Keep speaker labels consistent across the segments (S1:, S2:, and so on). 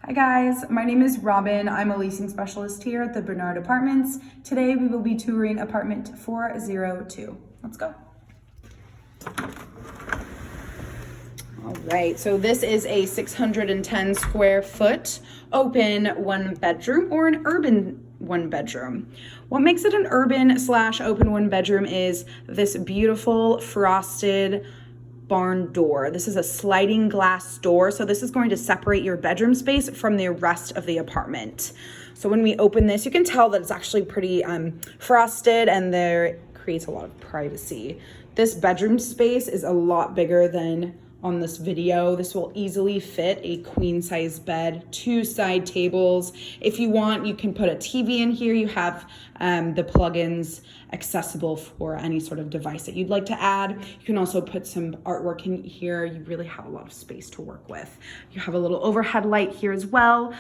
S1: Hi guys, my name is Robin. I'm a leasing specialist here at the Bernard Apartments. Today we will be touring apartment 402. Let's go. All right, so this is a 610 square foot open one bedroom or an urban one bedroom. What makes it an urban / open one bedroom is this beautiful frosted barn door. This is a sliding glass door, so this is going to separate your bedroom space from the rest of the apartment. So when we open this, you can tell that it's actually pretty frosted, and there creates a lot of privacy. This bedroom space is a lot bigger than on this video. This will easily fit a queen size bed, 2 side tables. If you want, you can put a TV in here. You have the plugins accessible for any sort of device that you'd like to add. You can also put some artwork in here. You really have a lot of space to work with. You have a little overhead light here as well.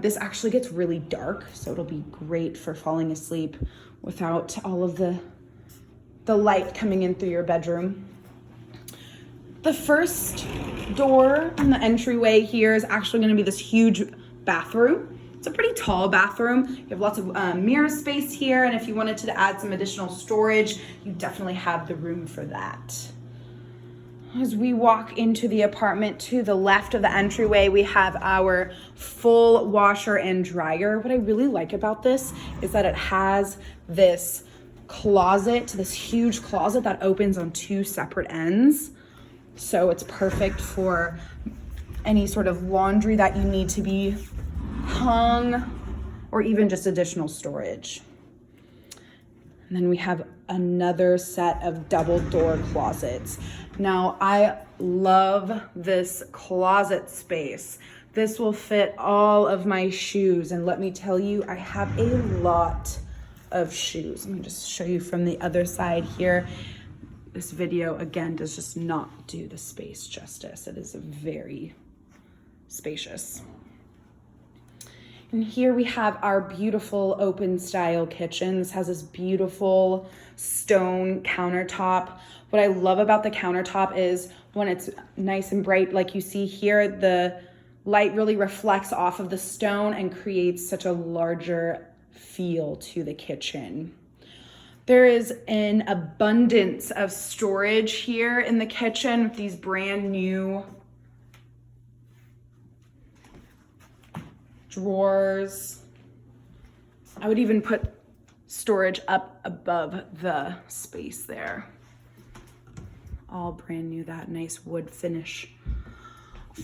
S1: This actually gets really dark, so it'll be great for falling asleep without all of the light coming in through your bedroom. The first door in the entryway here is actually going to be this huge bathroom. It's a pretty tall bathroom. You have lots of mirror space here, and if you wanted to add some additional storage, you definitely have the room for that. As we walk into the apartment, to the left of the entryway, we have our full washer and dryer. What I really like about this is that it has this closet, this huge closet that opens on 2 separate ends. So it's perfect for any sort of laundry that you need to be hung, or even just additional storage. And then we have another set of double door closets. Now, I love this closet space. This will fit all of my shoes, and let me tell you, I have a lot of shoes. Let me just show you from the other side here. This video, again, does just not do the space justice. It is very spacious. And here we have our beautiful open style kitchen. This has this beautiful stone countertop. What I love about the countertop is when it's nice and bright, like you see here, the light really reflects off of the stone and creates such a larger feel to the kitchen. There is an abundance of storage here in the kitchen with these brand new drawers. I would even put storage up above the space there. All brand new, that nice wood finish.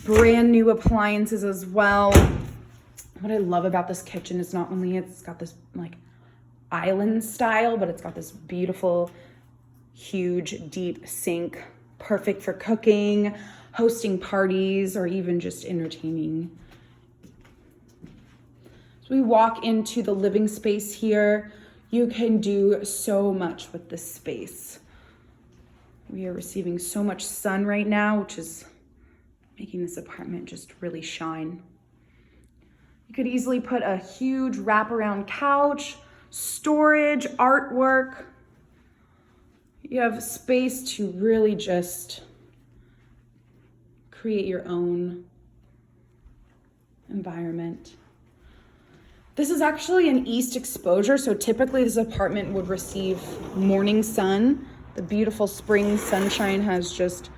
S1: Brand new appliances as well. What I love about this kitchen is not only it's got this like island style, but it's got this beautiful, huge, deep sink, perfect for cooking, hosting parties, or even just entertaining. So we walk into the living space here. You can do so much with this space. We are receiving so much sun right now, which is making this apartment just really shine. You could easily put a huge wraparound couch, storage, artwork. You have space to really just create your own environment. This is actually an east exposure, so typically this apartment would receive morning sun. The beautiful spring sunshine has just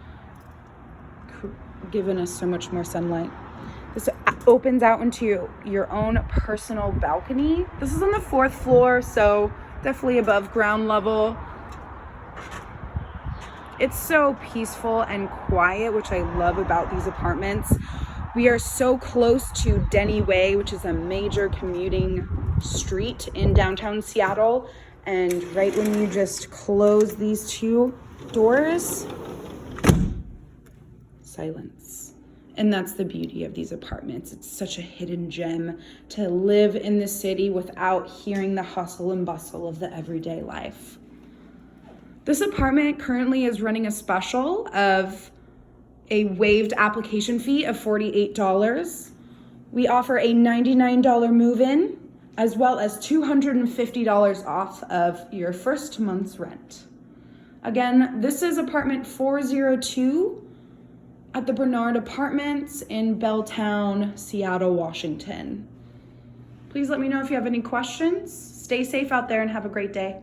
S1: given us so much more sunlight. This opens out into your own personal balcony. This is on the 4th floor, so definitely above ground level. It's so peaceful and quiet, which I love about these apartments. We are so close to Denny Way, which is a major commuting street in downtown Seattle. And right when you just close these 2 doors, silence. And that's the beauty of these apartments. It's such a hidden gem to live in the city without hearing the hustle and bustle of the everyday life. This apartment currently is running a special of a waived application fee of $48. We offer a $99 move-in, as well as $250 off of your first month's rent. Again, this is apartment 402 at the Bernard Apartments in Belltown, Seattle, Washington. Please let me know if you have any questions. Stay safe out there and have a great day.